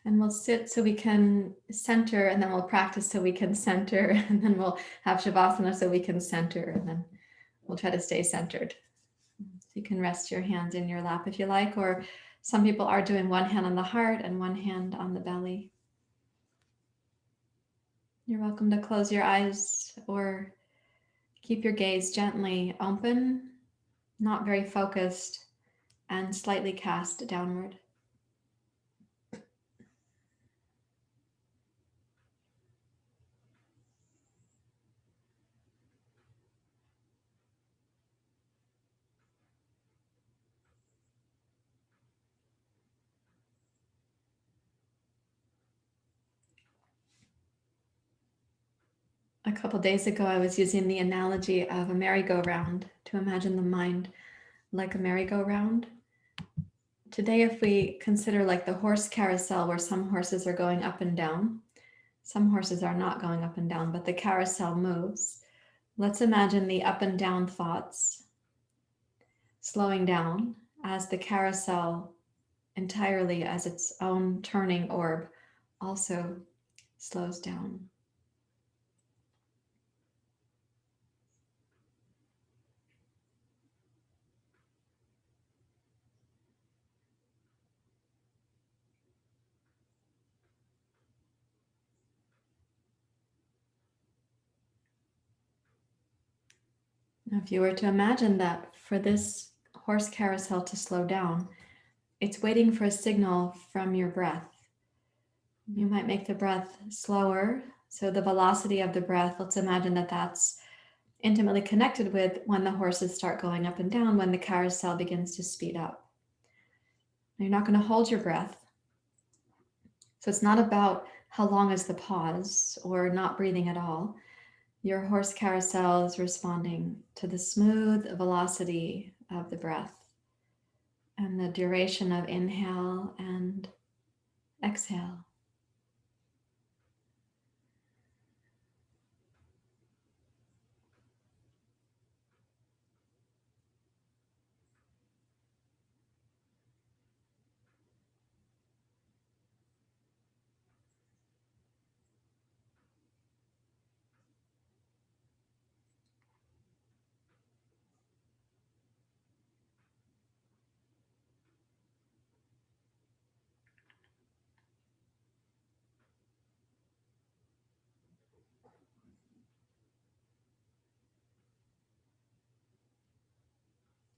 And we'll sit so we can center, and then we'll practice so we can center, and then we'll have Shavasana so we can center, and then we'll try to stay centered. So you can rest your hands in your lap if you like, or some people are doing one hand on the heart and one hand on the belly. You're welcome to close your eyes or keep your gaze gently open, not very focused, and slightly cast downward. A couple days ago, I was using the analogy of a merry-go-round to imagine the mind like a merry-go-round. Today, if we consider like the horse carousel, where some horses are going up and down, some horses are not going up and down, but the carousel moves. Let's imagine the up and down thoughts slowing down as the carousel entirely as its own turning orb also slows down. Now, if you were to imagine that for this horse carousel to slow down, it's waiting for a signal from your breath. You might make the breath slower. So the velocity of the breath, let's imagine that that's intimately connected with when the horses start going up and down, when the carousel begins to speed up. Now, you're not going to hold your breath. So it's not about how long is the pause or not breathing at all. Your horse carousel is responding to the smooth velocity of the breath and the duration of inhale and exhale.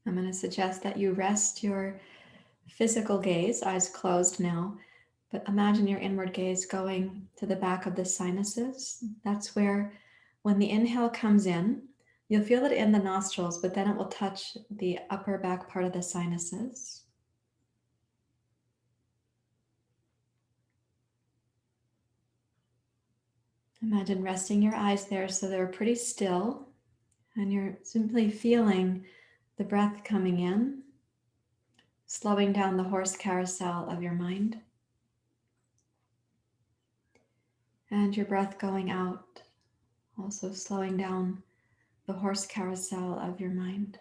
I'm going to suggest that you rest your physical gaze, eyes closed now, but imagine your inward gaze going to the back of the sinuses. That's where, when the inhale comes in, you'll feel it in the nostrils, but then it will touch the upper back part of the sinuses. Imagine resting your eyes there so they're pretty still, and you're simply feeling the breath coming in, slowing down the horse carousel of your mind, and your breath going out, also slowing down the horse carousel of your mind.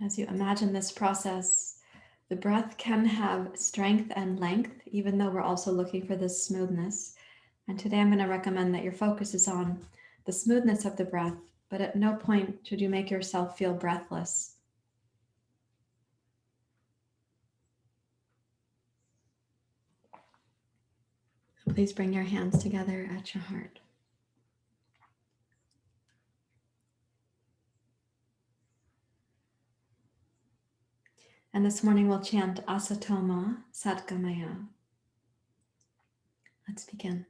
As you imagine this process, the breath can have strength and length, even though we're also looking for this smoothness. And today I'm going to recommend that your focus is on the smoothness of the breath, but at no point should you make yourself feel breathless. Please bring your hands together at your heart. And this morning we'll chant Asatoma Satgamaya. Let's begin.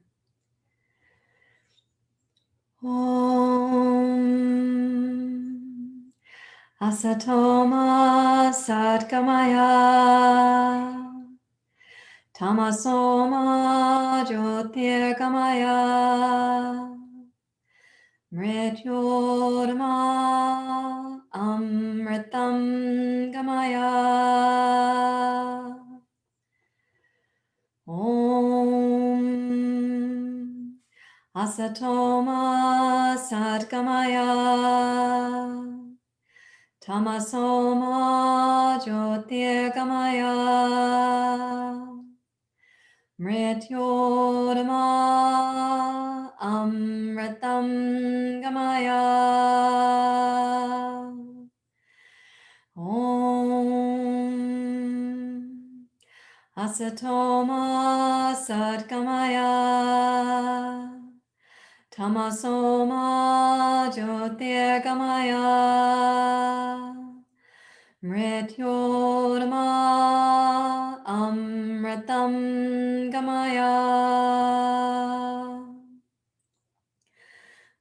Om Asatoma Satgamaya Tamasoma Jyotirgamaya Mrityorma Amritam Gamaya Om Asatoma Sadgamaya Tamasoma Jyotirgamaya Mrityorma Amritam Gamaya Om Asatoma Sadgamaya Tamasoma Jyotirgamaya Mrityorma Amritam Gamaya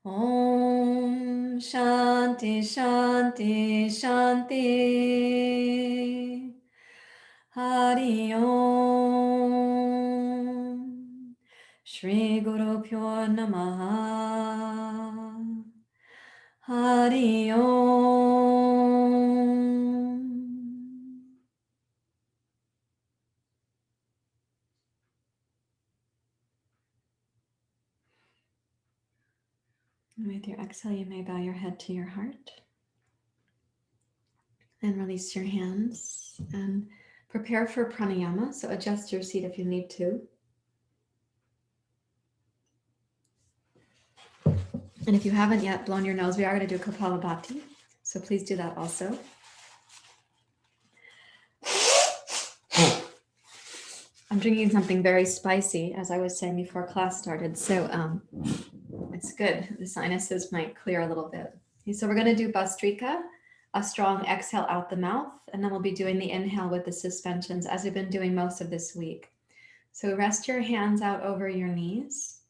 Om Shanti Shanti Shanti Hari Om Shri Guru Pyo Namaha Hari Om. With your exhale, you may bow your head to your heart and release your hands and prepare for pranayama. So adjust your seat if you need to. And if you haven't yet blown your nose, we are going to do Kapalabhati. So please do that also. I'm drinking something very spicy, as I was saying before class started. So it's good. The sinuses might clear a little bit. Okay, so we're going to do Bastrika, a strong exhale out the mouth, and then we'll be doing the inhale with the suspensions as we've been doing most of this week. So rest your hands out over your knees,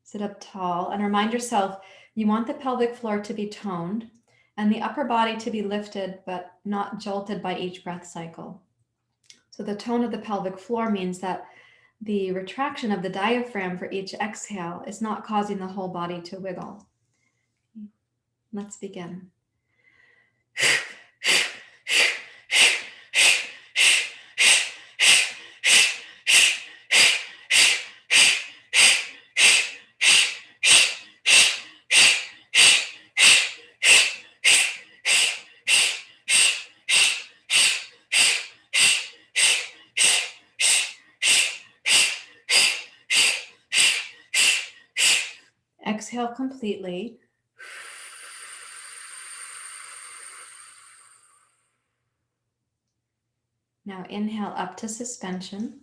sit up tall, and remind yourself you want the pelvic floor to be toned and the upper body to be lifted but not jolted by each breath cycle. So the tone of the pelvic floor means that the retraction of the diaphragm for each exhale is not causing the whole body to wiggle. Let's begin. Exhale completely. Now inhale up to suspension.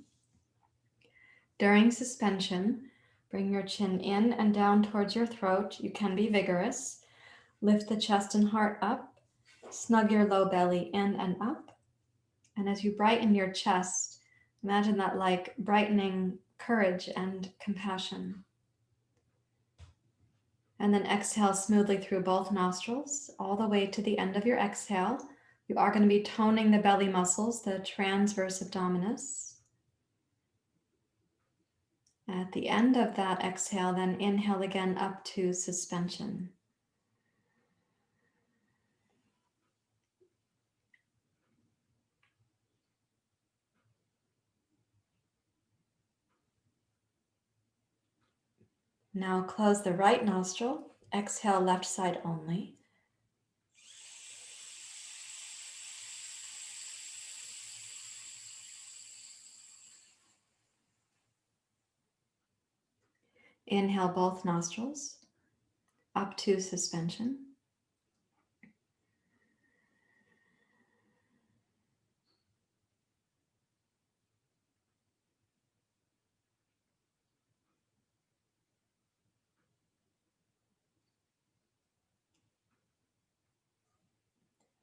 During suspension, bring your chin in and down towards your throat. You can be vigorous. Lift the chest and heart up. Snug your low belly in and up. And as you brighten your chest, imagine that like brightening courage and compassion. And then exhale smoothly through both nostrils, all the way to the end of your exhale. You are going to be toning the belly muscles, the transverse abdominis. At the end of that exhale, then inhale again up to suspension. Now close the right nostril, exhale left side only. Inhale both nostrils up to suspension.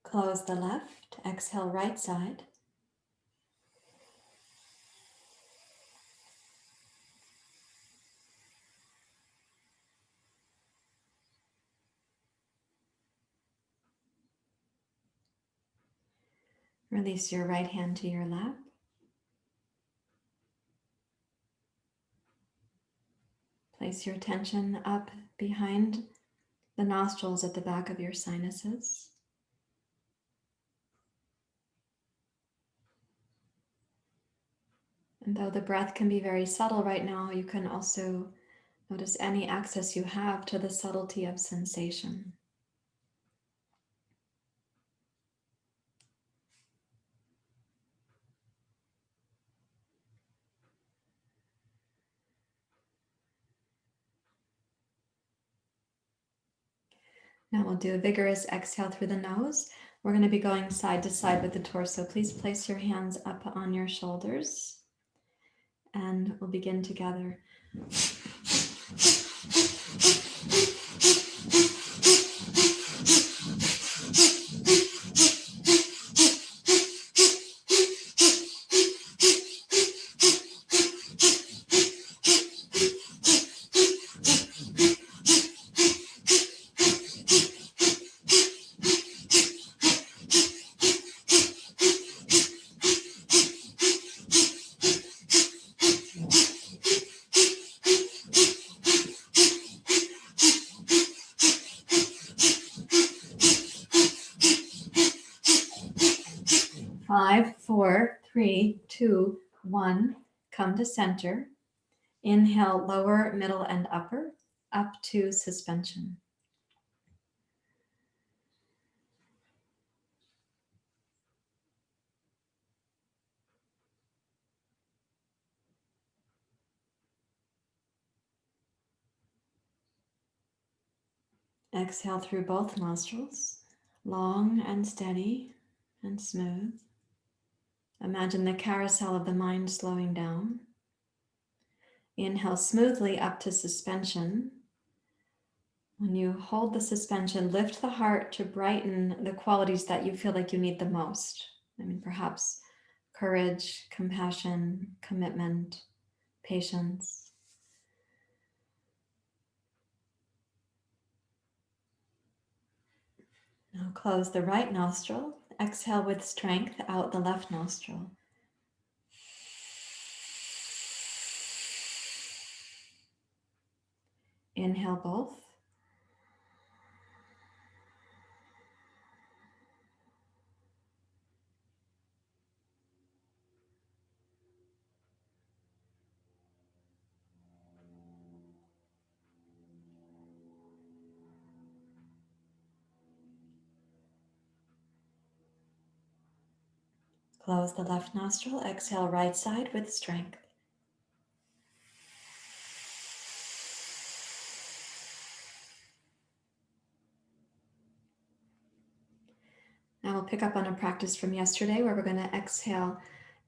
Close the left, exhale right side. Release your right hand to your lap. Place your attention up behind the nostrils at the back of your sinuses. And though the breath can be very subtle right now, you can also notice any access you have to the subtlety of sensation. Now we'll do a vigorous exhale through the nose. We're going to be going side to side with the torso. Please place your hands up on your shoulders and we'll begin together. 5, 4, 3, 2, 1. Come to center. Inhale, lower, middle, and upper, up to suspension. Exhale through both nostrils, long and steady and smooth. Imagine the carousel of the mind slowing down. Inhale smoothly up to suspension. When you hold the suspension, lift the heart to brighten the qualities that you feel like you need the most. Perhaps courage, compassion, commitment, patience. Now close the right nostril. Exhale with strength out the left nostril. Inhale both. Close the left nostril. Exhale right side with strength. Now we'll pick up on a practice from yesterday where we're going to exhale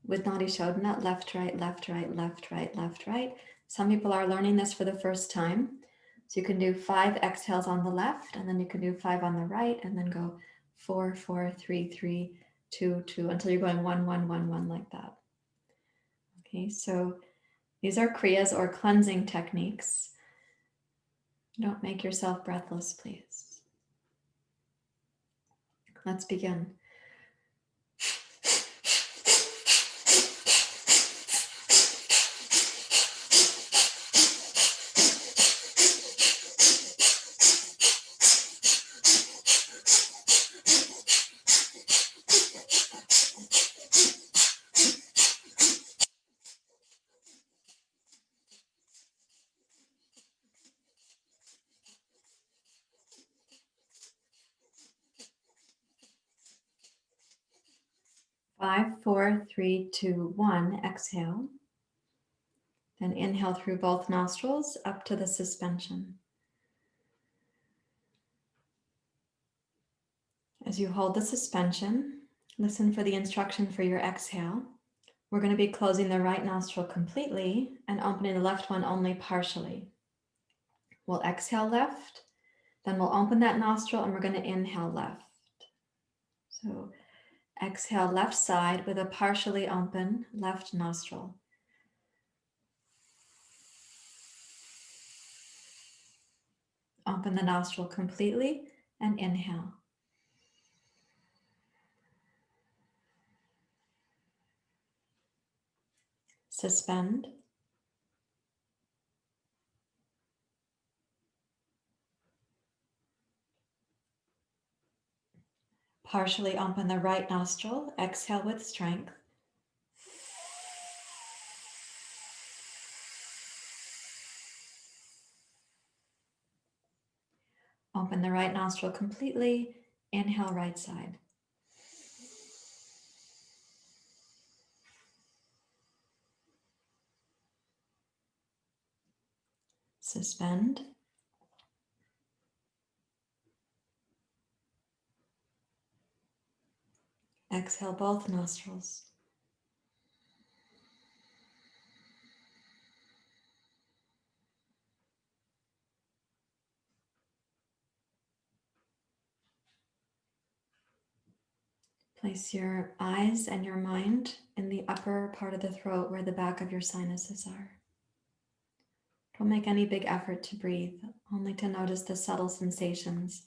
with Nadi Shodhana, left, right, left, right, left, right, left, right. Some people are learning this for the first time. So you can do 5 exhales on the left, and then you can do 5 on the right, and then go 4, 4, 3, 3, 2, 2, until you're going 1, 1, 1, 1 like that. Okay, so these are kriyas or cleansing techniques. Don't make yourself breathless, please. Let's begin. 5, 4, 3, 2, 1. Exhale. Then inhale through both nostrils up to the suspension. As you hold the suspension, listen for the instruction for your exhale. We're going to be closing the right nostril completely and opening the left one only partially. We'll exhale left, then we'll open that nostril and we're going to inhale left. So exhale left side with a partially open left nostril. Open the nostril completely and inhale. Suspend. Partially open the right nostril. Exhale with strength. Open the right nostril completely. Inhale, right side. Suspend. Exhale both nostrils. Place your eyes and your mind in the upper part of the throat where the back of your sinuses are. Don't make any big effort to breathe, only to notice the subtle sensations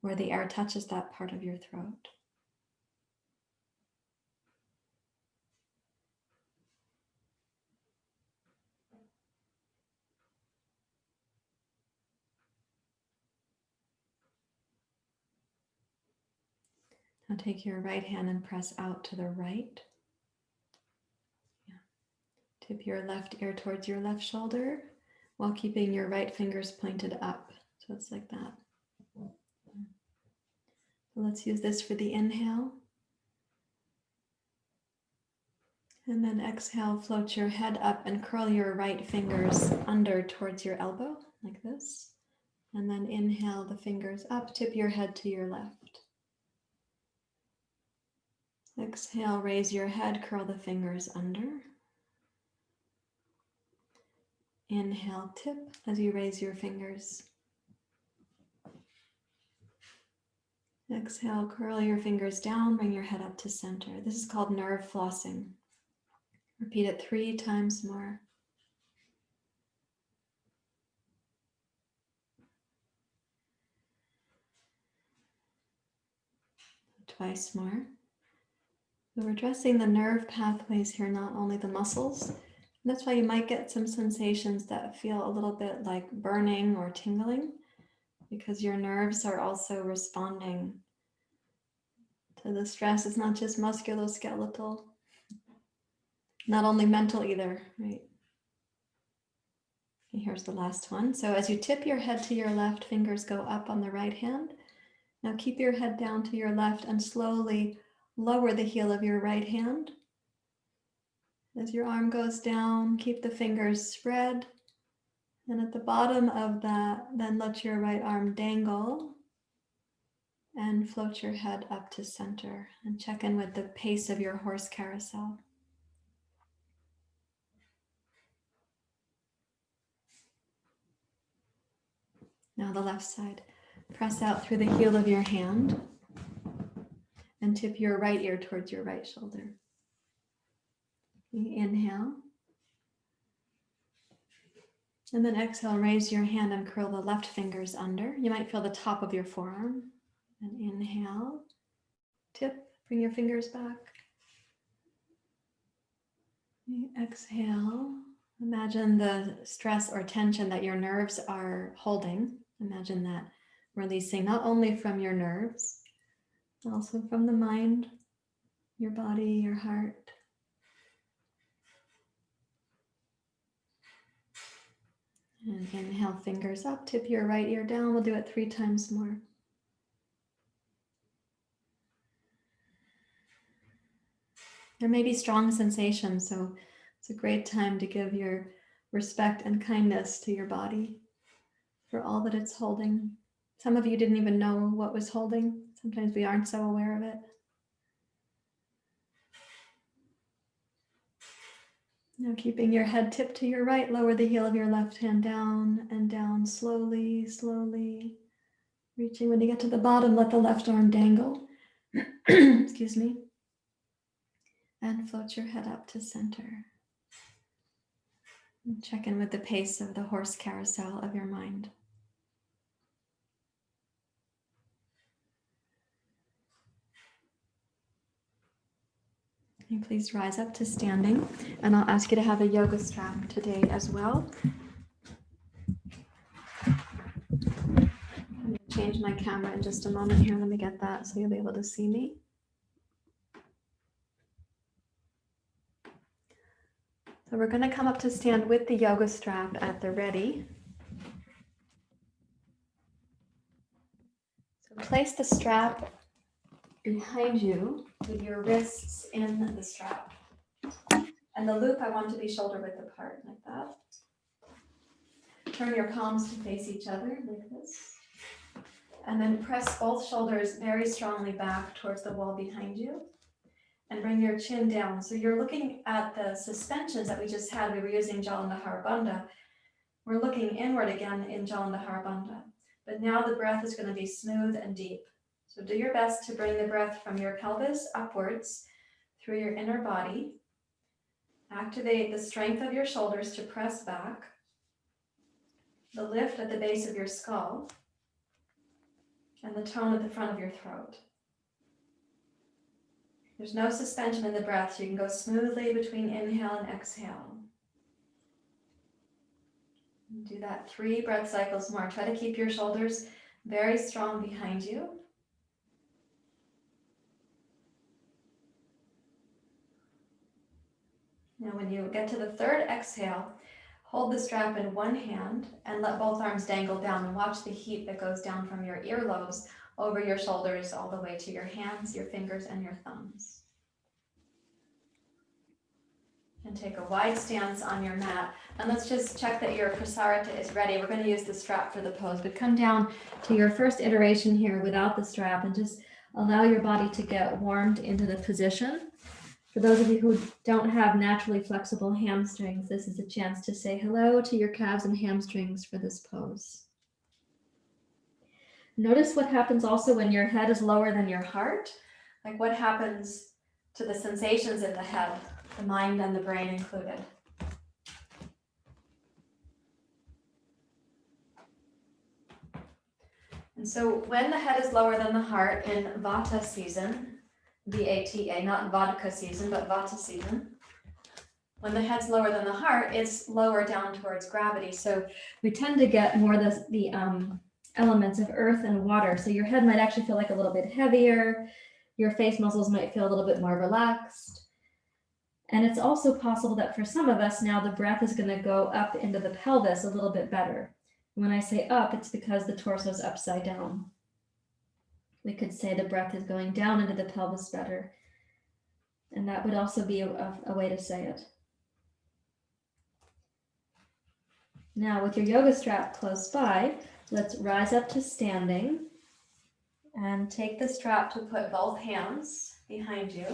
where the air touches that part of your throat. Now take your right hand and press out to the right. Tip your left ear towards your left shoulder while keeping your right fingers pointed up. So it's like that. So let's use this for the inhale. And then exhale, float your head up and curl your right fingers under towards your elbow, like this. And then inhale the fingers up, tip your head to your left. Exhale, raise your head, curl the fingers under. Inhale, tip as you raise your fingers. Exhale, curl your fingers down, bring your head up to center. This is called nerve flossing. Repeat it 3 times more. Twice more. So we're addressing the nerve pathways here, not only the muscles. And that's why you might get some sensations that feel a little bit like burning or tingling, because your nerves are also responding to the stress. It's not just musculoskeletal, not only mental either, right? Okay, here's the last one. So as you tip your head to your left, fingers go up on the right hand. Now keep your head down to your left and slowly lower the heel of your right hand. As your arm goes down, keep the fingers spread. And at the bottom of that, then let your right arm dangle and float your head up to center and check in with the pace of your horse carousel. Now the left side. Press out through the heel of your hand and tip your right ear towards your right shoulder. Inhale. And then exhale, raise your hand and curl the left fingers under. You might feel the top of your forearm. And inhale, tip, bring your fingers back. Exhale, imagine the stress or tension that your nerves are holding. Imagine that releasing not only from your nerves, also from the mind, your body, your heart. And inhale, fingers up, tip your right ear down. We'll do it 3 times more. There may be strong sensations, so it's a great time to give your respect and kindness to your body for all that it's holding. Some of you didn't even know what was holding. Sometimes we aren't so aware of it. Now keeping your head tipped to your right, lower the heel of your left hand down and down slowly, slowly. Reaching when you get to the bottom, let the left arm dangle. Excuse me. And float your head up to center. And check in with the pace of the horse carousel of your mind. Can you please rise up to standing? And I'll ask you to have a yoga strap today as well. change my camera in just a moment here. Let me get that so you'll be able to see me. So we're going to come up to stand with the yoga strap at the ready. So place the strap behind you with your wrists in the strap. And the loop I want to be shoulder width apart like that. Turn your palms to face each other like this. And then press both shoulders very strongly back towards the wall behind you. And bring your chin down. So you're looking at the suspensions that we just had. We were using Jalandhara Bandha. We're looking inward again in Jalandhara Bandha. But now the breath is going to be smooth and deep. So do your best to bring the breath from your pelvis upwards through your inner body. Activate the strength of your shoulders to press back. The lift at the base of your skull. And the tone at the front of your throat. There's no suspension in the breath, so you can go smoothly between inhale and exhale. Do that 3 breath cycles more. Try to keep your shoulders very strong behind you. Now when you get to the 3rd exhale, hold the strap in one hand and let both arms dangle down and watch the heat that goes down from your earlobes over your shoulders all the way to your hands, your fingers, and your thumbs. And take a wide stance on your mat. And let's just check that your prasarita is ready. We're going to use the strap for the pose, but come down to your first iteration here without the strap and just allow your body to get warmed into the position. For those of you who don't have naturally flexible hamstrings, this is a chance to say hello to your calves and hamstrings for this pose. Notice what happens also when your head is lower than your heart, like what happens to the sensations in the head, the mind and the brain included. And so when the head is lower than the heart in Vata season, V-A-T-A, not vodka season, but Vata season, when the head's lower than the heart, it's lower down towards gravity. So we tend to get more the elements of earth and water. So your head might actually feel like a little bit heavier. Your face muscles might feel a little bit more relaxed. And it's also possible that for some of us now, the breath is going to go up into the pelvis a little bit better. When I say up, it's because the torso is upside down. We could say the breath is going down into the pelvis better. And that would also be a way to say it. Now with your yoga strap close by, let's rise up to standing and take the strap to put both hands behind you.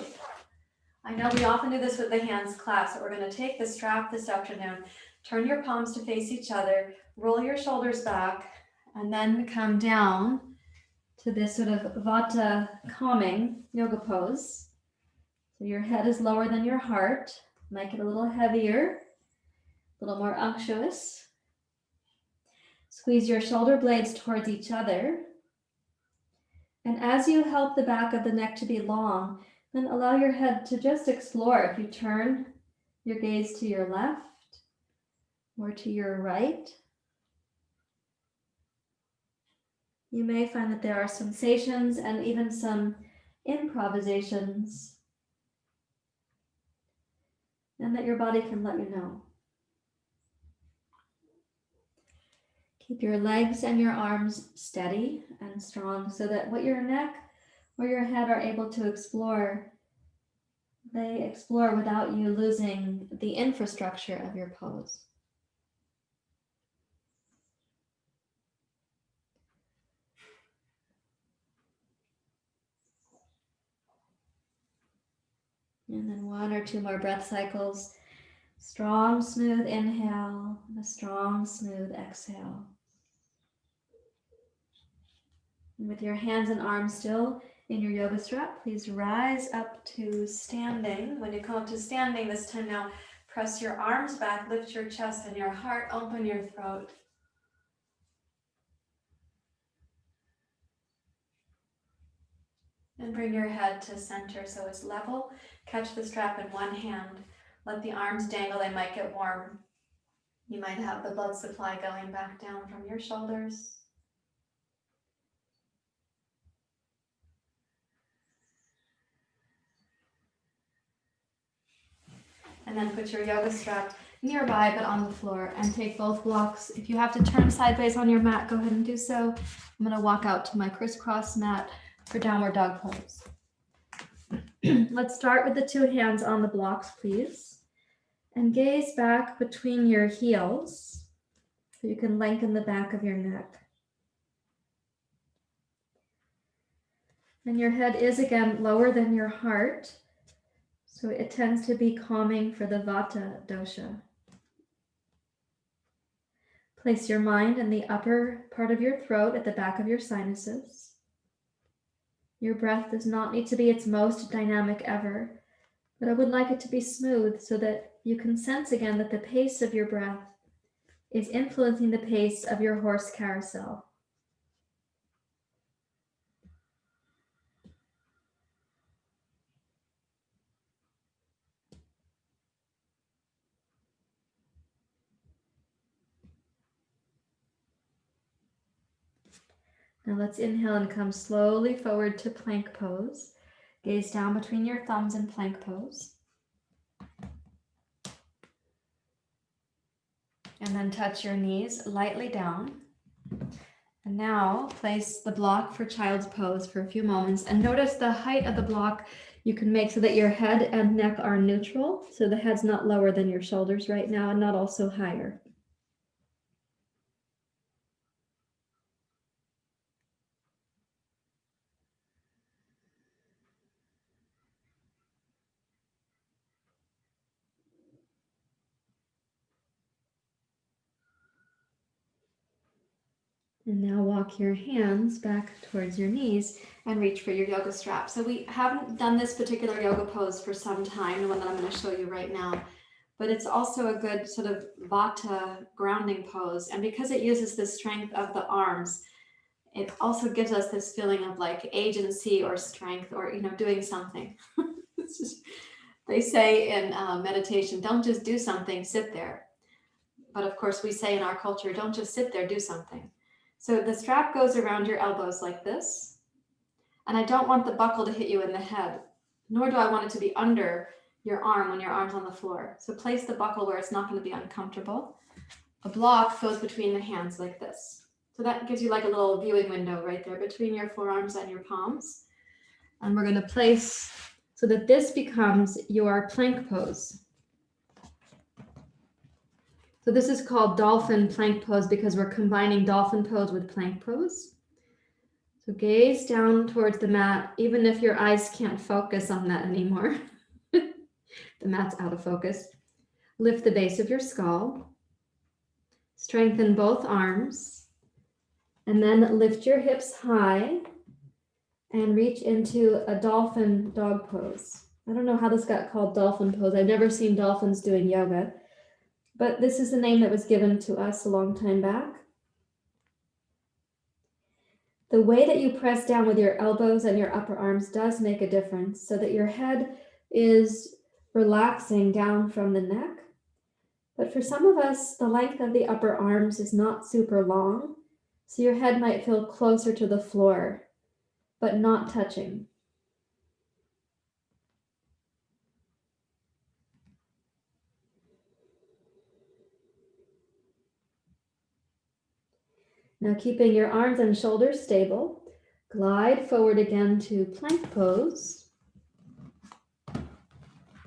I know we often do this with the hands clasped, but we're going to take the strap this afternoon, turn your palms to face each other, roll your shoulders back, and then come down to this sort of Vata calming yoga pose. So your head is lower than your heart, make it a little heavier, a little more unctuous. Squeeze your shoulder blades towards each other. And as you help the back of the neck to be long, then allow your head to just explore. If you turn your gaze to your left or to your right, you may find that there are sensations and even some improvisations, and that your body can let you know. Keep your legs and your arms steady and strong so that what your neck or your head are able to explore, they explore without you losing the infrastructure of your pose. And then 1 or 2 more breath cycles. Strong, smooth inhale, and a strong, smooth exhale. And with your hands and arms still in your yoga strap, please rise up to standing. When you come up to standing this time now, press your arms back, lift your chest and your heart, open your throat. And bring your head to center so it's level. Catch the strap in one hand. Let the arms dangle, they might get warm. You might have the blood supply going back down from your shoulders. And then put your yoga strap nearby but on the floor, and take both blocks. If you have to turn sideways on your mat, go ahead and do so. I'm going to walk out to my crisscross mat for downward dog pose. Let's start with the two hands on the blocks, please. And gaze back between your heels so you can lengthen the back of your neck. And your head is again lower than your heart, so it tends to be calming for the Vata dosha. Place your mind in the upper part of your throat at the back of your sinuses. Your breath does not need to be its most dynamic ever, but I would like it to be smooth so that you can sense again that the pace of your breath is influencing the pace of your horse carousel. Now let's inhale and come slowly forward to plank pose. Gaze down between your thumbs in plank pose. And then touch your knees lightly down. And now place the block for child's pose for a few moments, and notice the height of the block you can make so that your head and neck are neutral. So the head's not lower than your shoulders right now and not also higher. And now walk your hands back towards your knees and reach for your yoga strap. So we haven't done this particular yoga pose for some time, the one that I'm going to show you right now, but it's also a good sort of Vata grounding pose. And because it uses the strength of the arms, it also gives us this feeling of like agency or strength, or, you know, doing something. It's just, they say in meditation, don't just do something, sit there. But of course we say in our culture, don't just sit there, do something. So the strap goes around your elbows like this. And I don't want the buckle to hit you in the head, nor do I want it to be under your arm when your arm's on the floor. So place the buckle where it's not going to be uncomfortable. A block goes between the hands like this. So that gives you like a little viewing window right there between your forearms and your palms. And we're going to place so that this becomes your plank pose. So this is called dolphin plank pose because we're combining dolphin pose with plank pose. So gaze down towards the mat, even if your eyes can't focus on that anymore. The mat's out of focus. Lift the base of your skull. Strengthen both arms. And then lift your hips high and reach into a dolphin dog pose. I don't know how this got called dolphin pose. I've never seen dolphins doing yoga, but this is the name that was given to us a long time back. The way that you press down with your elbows and your upper arms does make a difference, so that your head is relaxing down from the neck. But for some of us, the length of the upper arms is not super long, so your head might feel closer to the floor, but not touching. Now, keeping your arms and shoulders stable, glide forward again to plank pose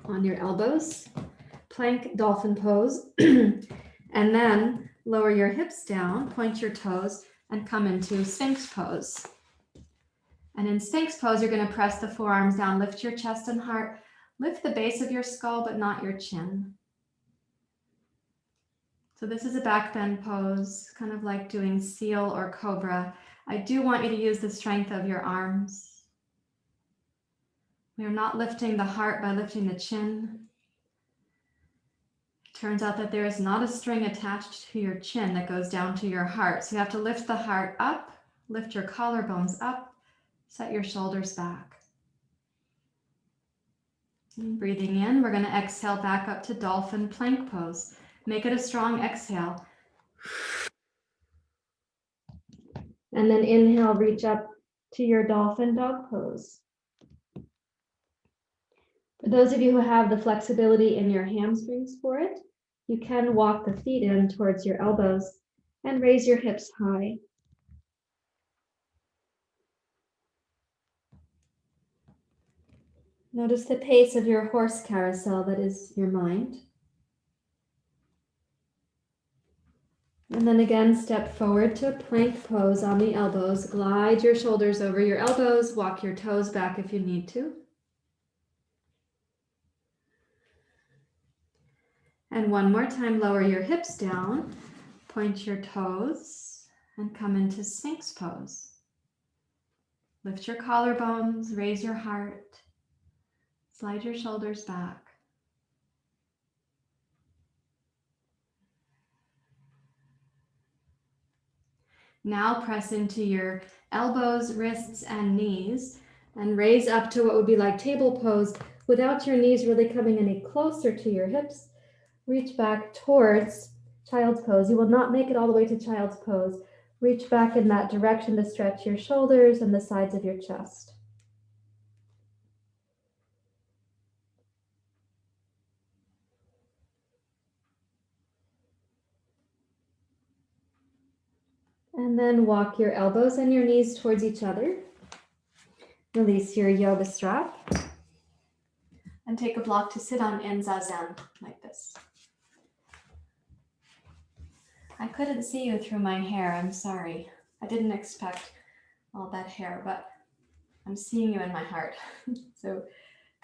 on your elbows, plank dolphin pose, and then lower your hips down, point your toes, and come into Sphinx pose. And in Sphinx pose, you're going to press the forearms down, lift your chest and heart, lift the base of your skull, but not your chin. So this is a back bend pose, kind of like doing seal or cobra. I do want you to use the strength of your arms. We are not lifting the heart by lifting the chin. It turns out that there is not a string attached to your chin that goes down to your heart. So you have to lift the heart up, lift your collarbones up, set your shoulders back. And breathing in, we're going to exhale back up to dolphin plank pose. Make it a strong exhale. And then inhale, reach up to your dolphin dog pose. For those of you who have the flexibility in your hamstrings for it, you can walk the feet in towards your elbows and raise your hips high. Notice the pace of your horse carousel, that is your mind. And then again, step forward to a plank pose on the elbows. Glide your shoulders over your elbows. Walk your toes back if you need to. And one more time, lower your hips down. Point your toes and come into Sphinx pose. Lift your collarbones, raise your heart. Slide your shoulders back. Now press into your elbows, wrists, and knees and raise up to what would be like table pose without your knees really coming any closer to your hips. Reach back towards child's pose. You will not make it all the way to child's pose. Reach back in that direction to stretch your shoulders and the sides of your chest. And then walk your elbows and your knees towards each other. Release your yoga strap. And take a block to sit on in zazen, like this. I couldn't see you through my hair, I'm sorry. I didn't expect all that hair, but I'm seeing you in my heart. So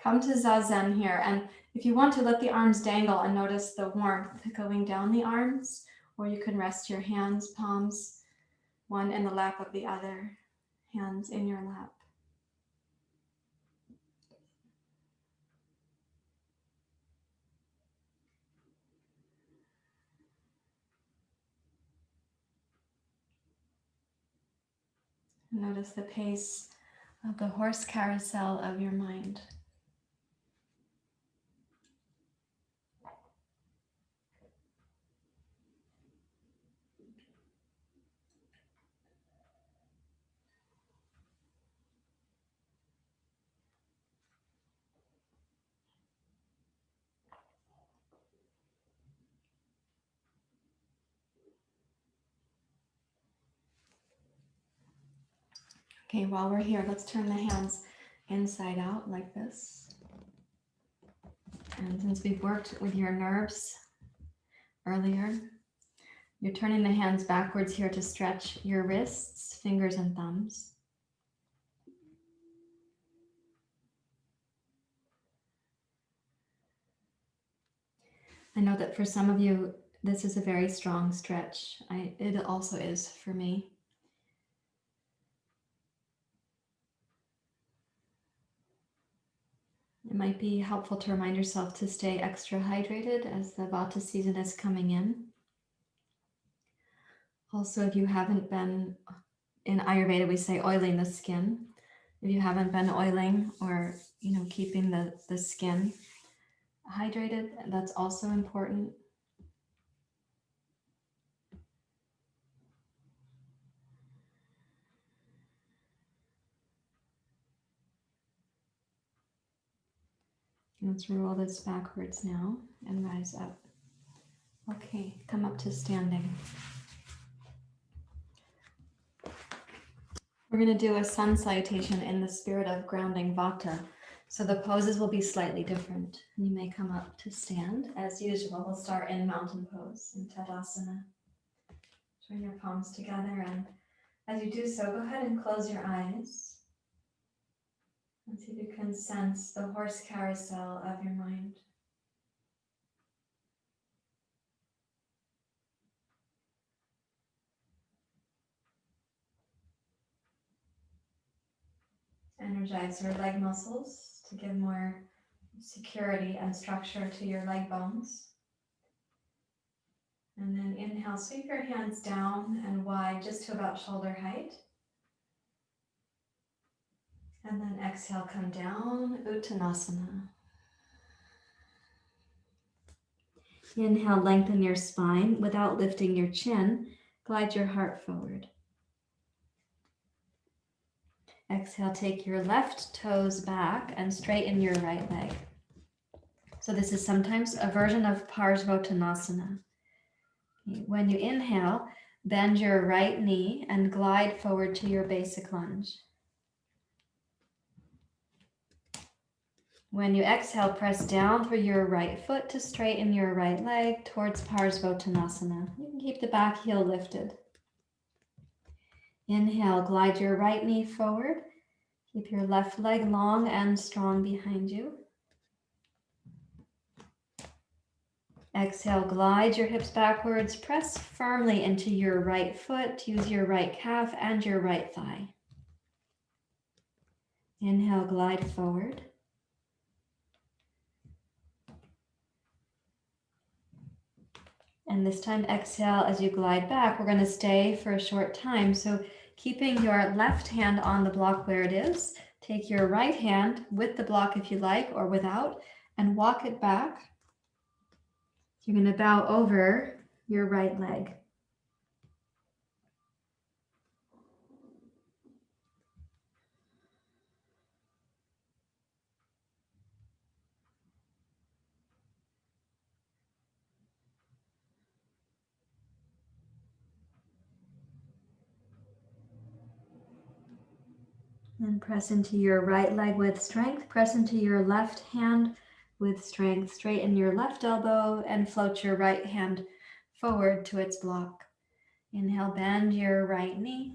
come to zazen here. And if you want to, let the arms dangle and notice the warmth going down the arms, or you can rest your hands, palms, one in the lap of the other, hands in your lap. Notice the pace of the horse carousel of your mind. Okay, while we're here, let's turn the hands inside out like this. And since we've worked with your nerves earlier, you're turning the hands backwards here to stretch your wrists, fingers, and thumbs. I know that for some of you, this is a very strong stretch. It also is for me. It might be helpful to remind yourself to stay extra hydrated as the Vata season is coming in. Also, if you haven't been, in Ayurveda we say oiling the skin. If you haven't been oiling or keeping the skin hydrated, that's also important. Let's roll this backwards now and rise up. Okay, come up to standing. We're going to do a sun salutation in the spirit of grounding Vata. So the poses will be slightly different. You may come up to stand. As usual, we'll start in mountain pose, in Tadasana. Join your palms together, and as you do so, go ahead and close your eyes. And see if you can sense the horse carousel of your mind. Energize your leg muscles to give more security and structure to your leg bones. And then inhale, sweep your hands down and wide just to about shoulder height. And then exhale, come down, Uttanasana. Inhale, lengthen your spine without lifting your chin. Glide your heart forward. Exhale, take your left toes back and straighten your right leg. So this is sometimes a version of Parsvottanasana. When you inhale, bend your right knee and glide forward to your basic lunge. When you exhale, press down through your right foot to straighten your right leg towards Parsvottanasana. You can keep the back heel lifted. Inhale, glide your right knee forward. Keep your left leg long and strong behind you. Exhale, glide your hips backwards. Press firmly into your right foot. Use your right calf and your right thigh. Inhale, glide forward. And this time, exhale as you glide back. We're going to stay for a short time. So keeping your left hand on the block where it is, take your right hand with the block if you like, or without, and walk it back. You're going to bow over your right leg. And press into your right leg with strength. Press into your left hand with strength. Straighten your left elbow and float your right hand forward to its block. Inhale, bend your right knee.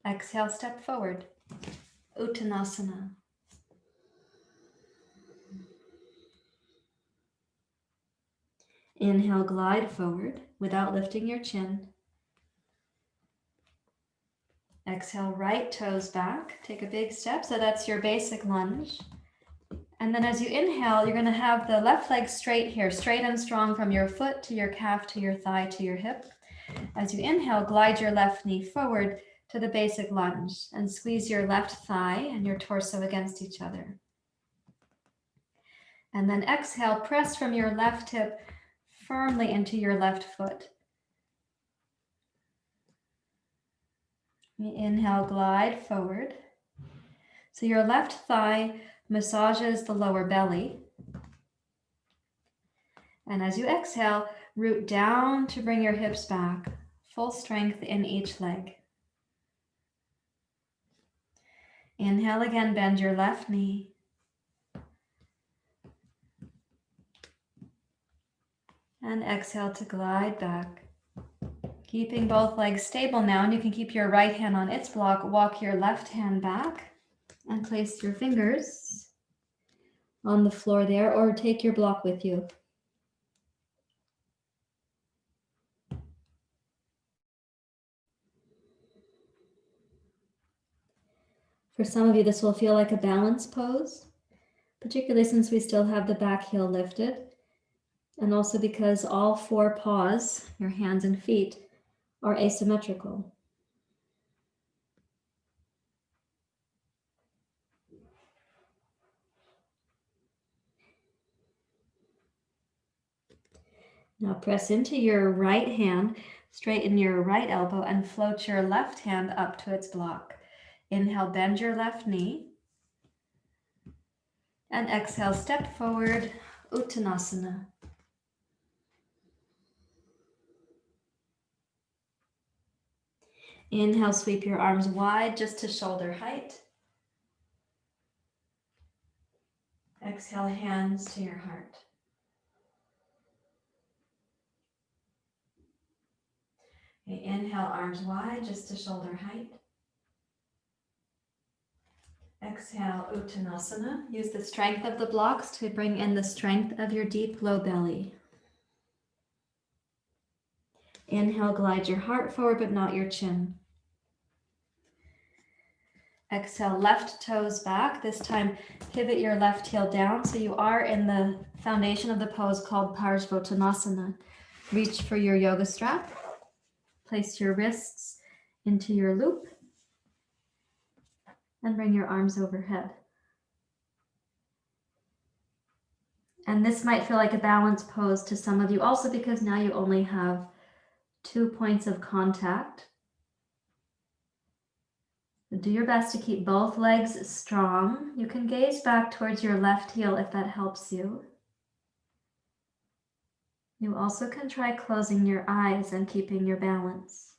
Exhale, step forward. Uttanasana. Inhale, glide forward without lifting your chin. Exhale, right toes back. Take a big step. So that's your basic lunge. And then as you inhale, you're going to have the left leg straight here, straight and strong from your foot to your calf to your thigh to your hip. As you inhale, glide your left knee forward to the basic lunge and squeeze your left thigh and your torso against each other. And then exhale, press from your left hip firmly into your left foot. Inhale, glide forward. So your left thigh massages the lower belly. And as you exhale, root down to bring your hips back, full strength in each leg. Inhale again, bend your left knee. And exhale to glide back. Keeping both legs stable now, and you can keep your right hand on its block. Walk your left hand back and place your fingers on the floor there, or take your block with you. For some of you, this will feel like a balance pose, particularly since we still have the back heel lifted, and also because all four paws, your hands and feet, are asymmetrical. Now press into your right hand, straighten your right elbow, and float your left hand up to its block. Inhale, bend your left knee. And exhale, step forward, Uttanasana. Inhale, sweep your arms wide just to shoulder height. Exhale, hands to your heart. Okay, inhale, arms wide just to shoulder height. Exhale, Uttanasana. Use the strength of the blocks to bring in the strength of your deep low belly. Inhale, glide your heart forward, but not your chin. Exhale, left toes back. This time, pivot your left heel down so you are in the foundation of the pose called Parsvottanasana. Reach for your yoga strap. Place your wrists into your loop and bring your arms overhead. And this might feel like a balance pose to some of you, also because now you only have 2 points of contact Do your best to keep both legs strong. You can gaze back towards your left heel if that helps you. You also can try closing your eyes and keeping your balance.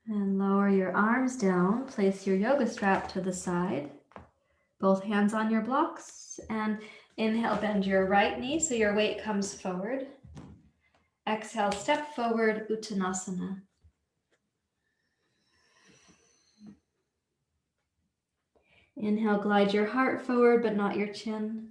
And lower your arms down. Place your yoga strap to the side. Both hands on your blocks. And inhale, bend your right knee so your weight comes forward. Exhale, step forward, Uttanasana. Inhale, glide your heart forward, but not your chin.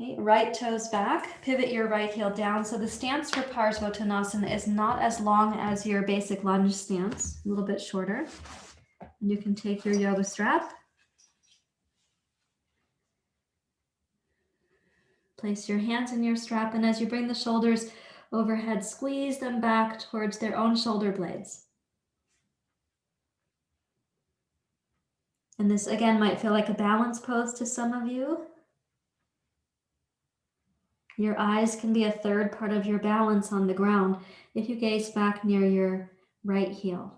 Okay, right toes back, pivot your right heel down. So the stance for Parsvottanasana is not as long as your basic lunge stance, a little bit shorter. And you can take your yoga strap. Place your hands in your strap, and as you bring the shoulders overhead, squeeze them back towards their own shoulder blades. And this again might feel like a balance pose to some of you. Your eyes can be a third part of your balance on the ground if you gaze back near your right heel.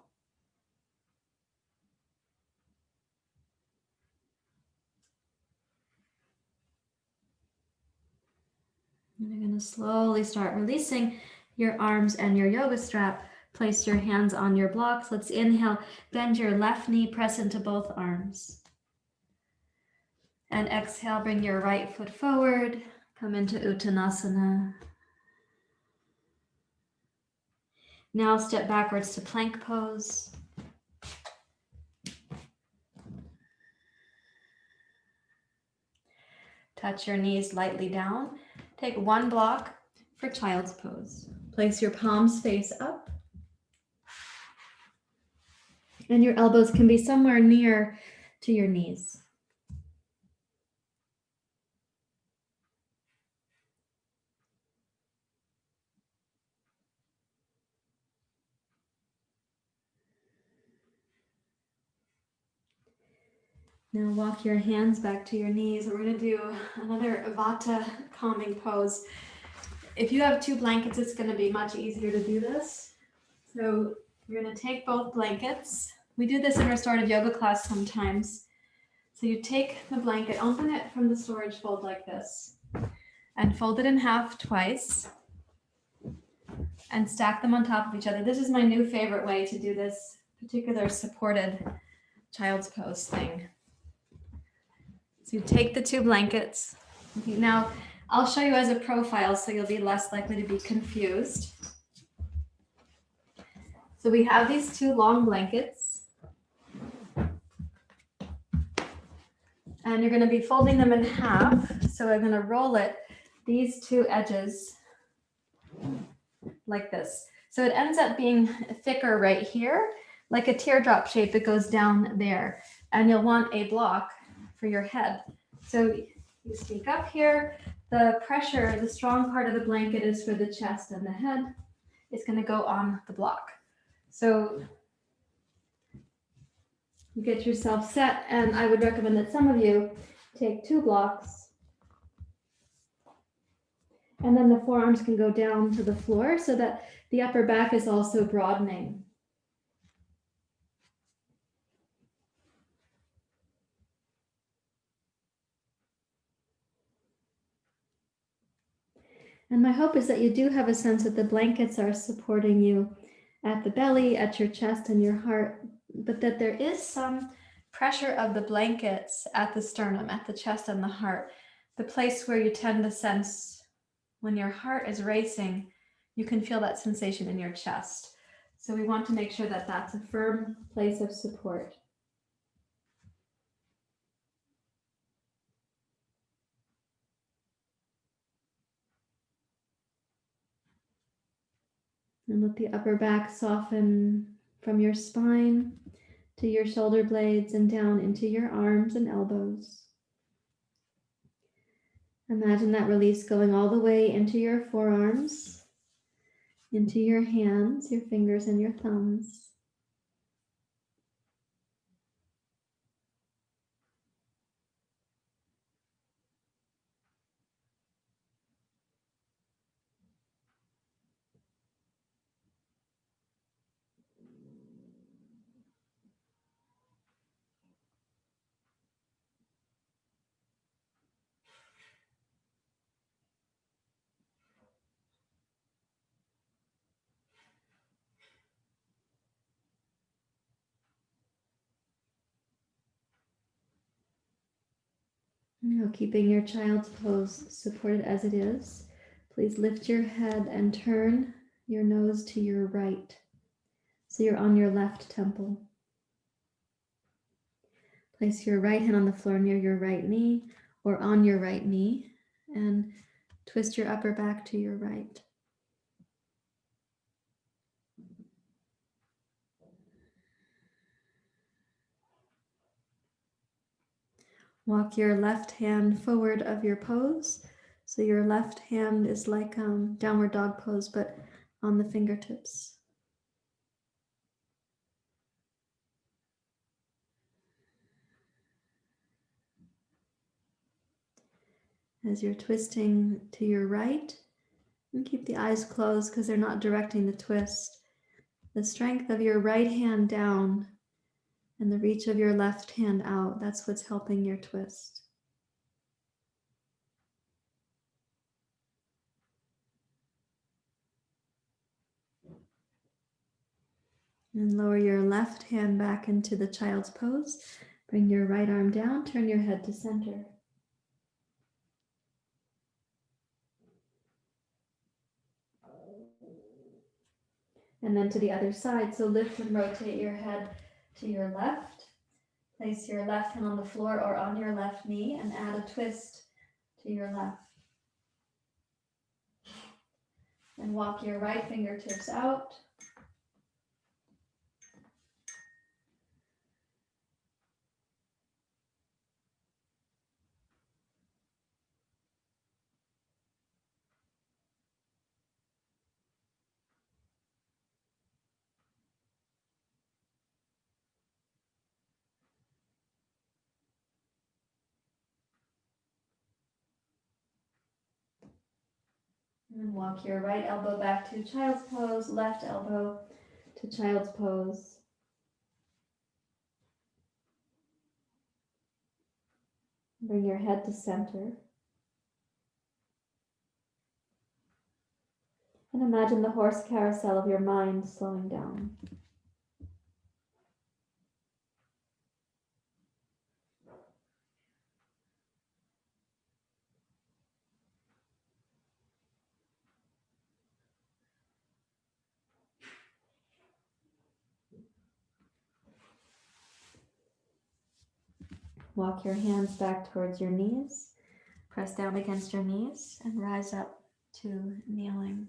And you're going to slowly start releasing your arms and your yoga strap. Place your hands on your blocks. Let's inhale, bend your left knee, press into both arms. And exhale, bring your right foot forward, come into Uttanasana. Now step backwards to plank pose. Touch your knees lightly down. Take one block for child's pose. Place your palms face up. And your elbows can be somewhere near to your knees. Now walk your hands back to your knees. We're going to do another Vata calming pose. If you have two blankets, it's going to be much easier to do this. So you're going to take both blankets. We do this in restorative yoga class sometimes. So you take the blanket, open it from the storage fold like this, and fold it in half twice, and stack them on top of each other. This is my new favorite way to do this particular supported child's pose thing. So you take the two blankets. Okay, now I'll show you as a profile so you'll be less likely to be confused. So we have these two long blankets. And you're going to be folding them in half. So I'm going to roll it, these two edges, like this. So it ends up being thicker right here, like a teardrop shape. It goes down there. And you'll want a block for your head. So you sneak up here. The pressure, the strong part of the blanket is for the chest, and the head is going to go on the block. So you get yourself set, and I would recommend that some of you take two blocks, and then the forearms can go down to the floor so that the upper back is also broadening. And my hope is that you do have a sense that the blankets are supporting you at the belly, at your chest and your heart, but that there is some pressure of the blankets at the sternum, at the chest and the heart, the place where you tend to sense when your heart is racing, you can feel that sensation in your chest. So we want to make sure that that's a firm place of support. And let the upper back soften from your spine to your shoulder blades and down into your arms and elbows. Imagine that release going all the way into your forearms, into your hands, your fingers and your thumbs. Now, keeping your child's pose supported as it is, please lift your head and turn your nose to your right. So you're on your left temple. Place your right hand on the floor near your right knee or on your right knee and twist your upper back to your right. Walk your left hand forward of your pose. So your left hand is like downward dog pose, but on the fingertips. As you're twisting to your right, and keep the eyes closed because they're not directing the twist. The strength of your right hand down and the reach of your left hand out, that's what's helping your twist. And lower your left hand back into the child's pose. Bring your right arm down, turn your head to center. And then to the other side, so lift and rotate your head to your left. Place your left hand on the floor or on your left knee and add a twist to your left. And walk your right fingertips out. And then walk your right elbow back to child's pose, left elbow to child's pose. Bring your head to center. And imagine the horse carousel of your mind slowing down. Walk your hands back towards your knees. Press down against your knees and rise up to kneeling.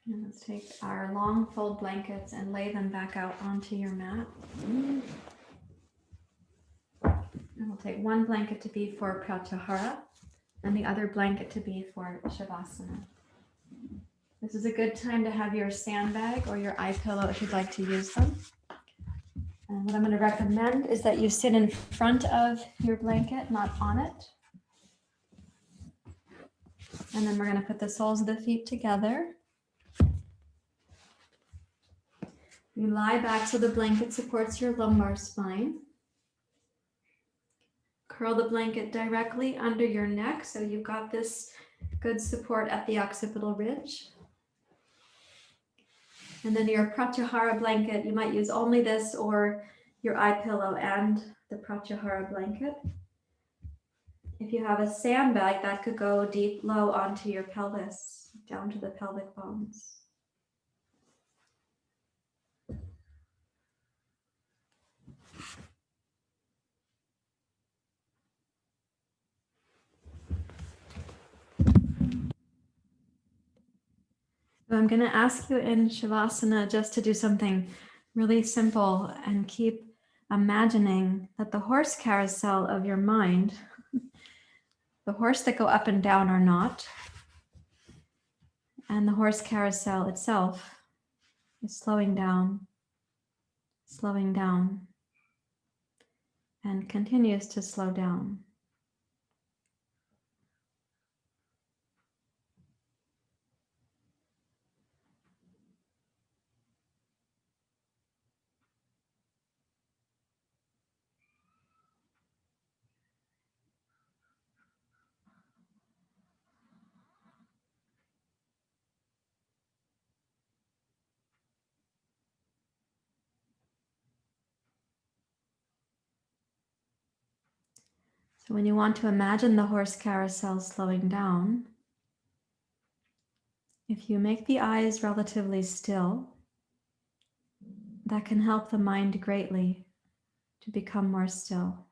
And let's take our long fold blankets and lay them back out onto your mat. And we'll take one blanket to be for pratyahara and the other blanket to be for shavasana. This is a good time to have your sandbag or your eye pillow if you'd like to use them. And what I'm going to recommend is that you sit in front of your blanket, not on it. And then we're going to put the soles of the feet together. You lie back so the blanket supports your lumbar spine. Curl the blanket directly under your neck so you've got this good support at the occipital ridge. And then your pratyahara blanket, you might use only this or your eye pillow and the pratyahara blanket. If you have a sandbag, that could go deep low onto your pelvis, down to the pelvic bones. So I'm going to ask you in Shavasana just to do something really simple and keep imagining that the horse carousel of your mind, the horse that go up and down or not, and the horse carousel itself is slowing down, and continues to slow down. So when you want to imagine the horse carousel slowing down, if you make the eyes relatively still, that can help the mind greatly to become more still.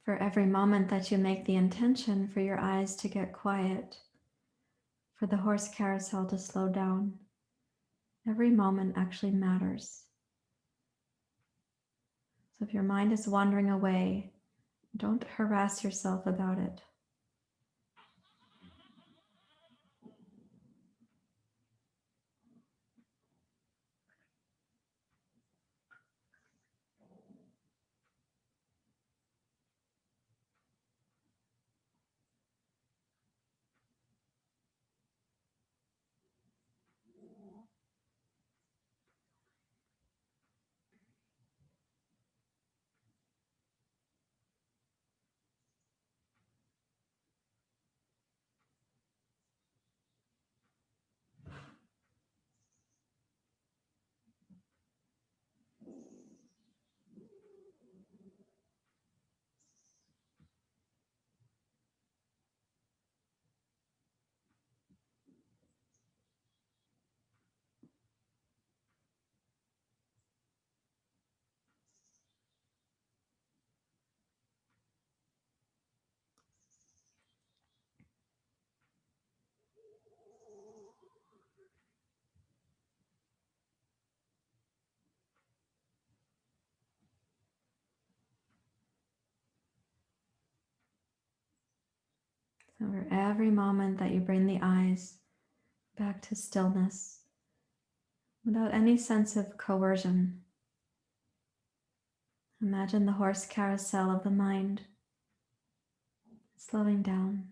For every moment that you make the intention for your eyes to get quiet, for the horse carousel to slow down, every moment actually matters. So if your mind is wandering away, don't harass yourself about it. So for every moment that you bring the eyes back to stillness, without any sense of coercion, imagine the horse carousel of the mind slowing down.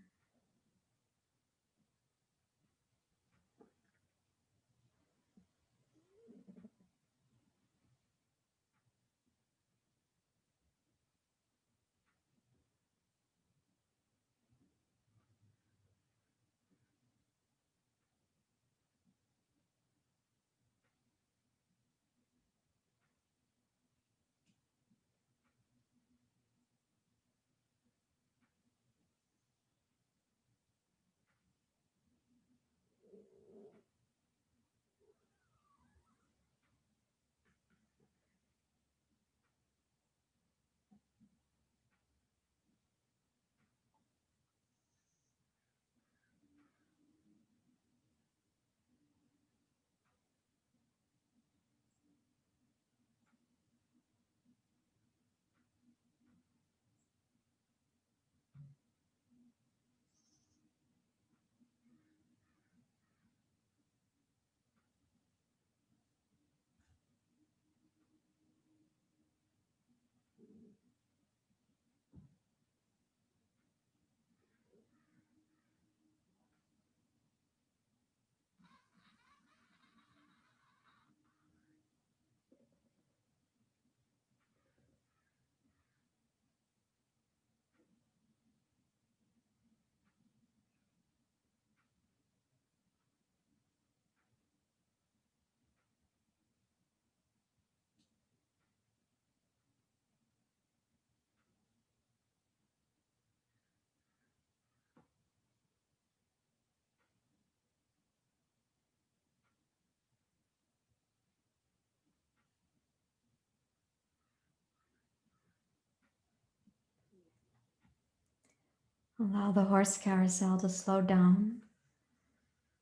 Allow the horse carousel to slow down.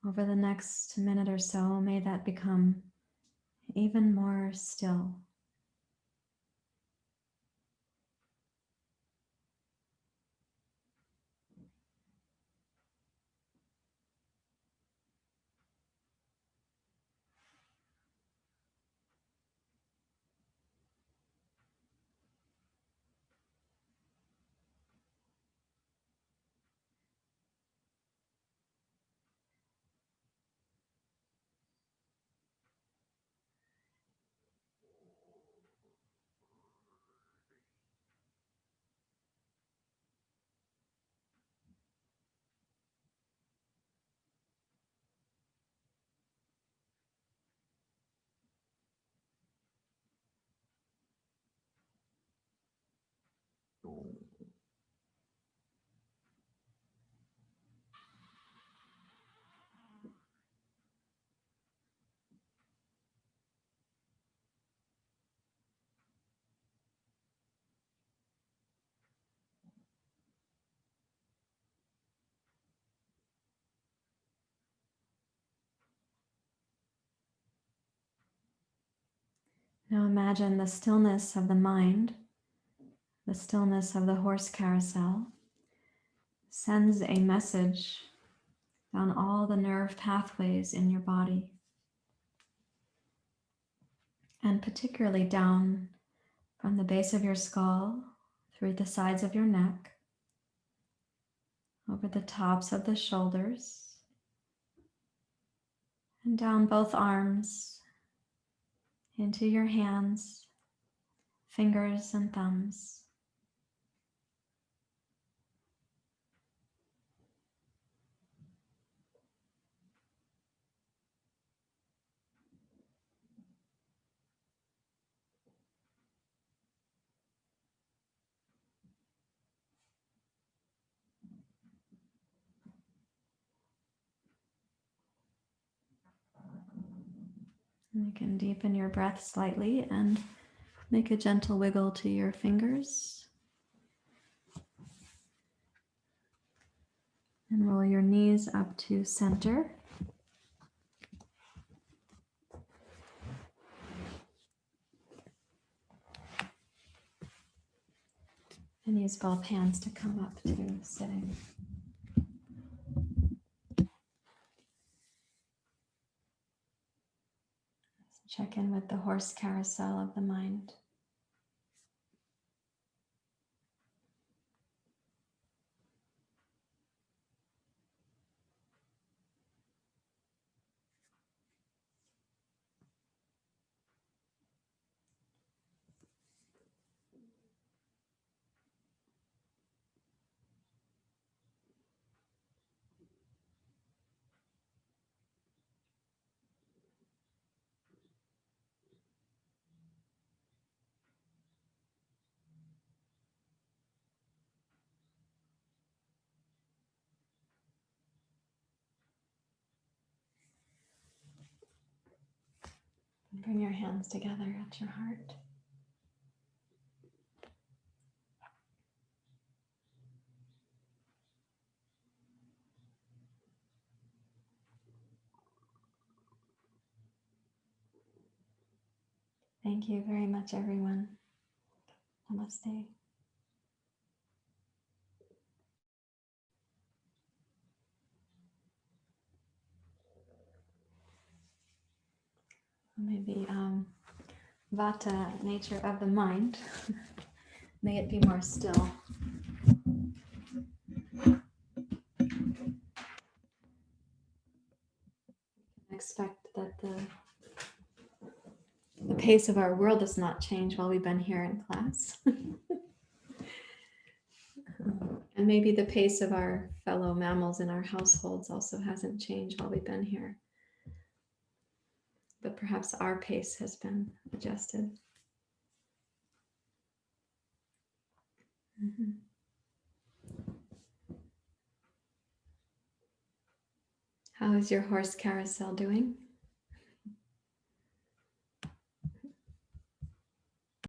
Over the next minute or so, may that become even more still. Now imagine the stillness of the mind, the stillness of the horse carousel sends a message down all the nerve pathways in your body, and particularly down from the base of your skull, through the sides of your neck, over the tops of the shoulders, and down both arms into your hands, fingers and thumbs. You can deepen your breath slightly and make a gentle wiggle to your fingers. And roll your knees up to center. And use both hands to come up to sitting. Check in with the horse carousel of the mind. Bring your hands together at your heart. Thank you very much, everyone. Namaste. Maybe Vata, nature of the mind, may it be more still. Expect that the pace of our world does not change while we've been here in class. And maybe the pace of our fellow mammals in our households also hasn't changed while we've been here. But perhaps our pace has been adjusted. Mm-hmm. How is your horse carousel doing?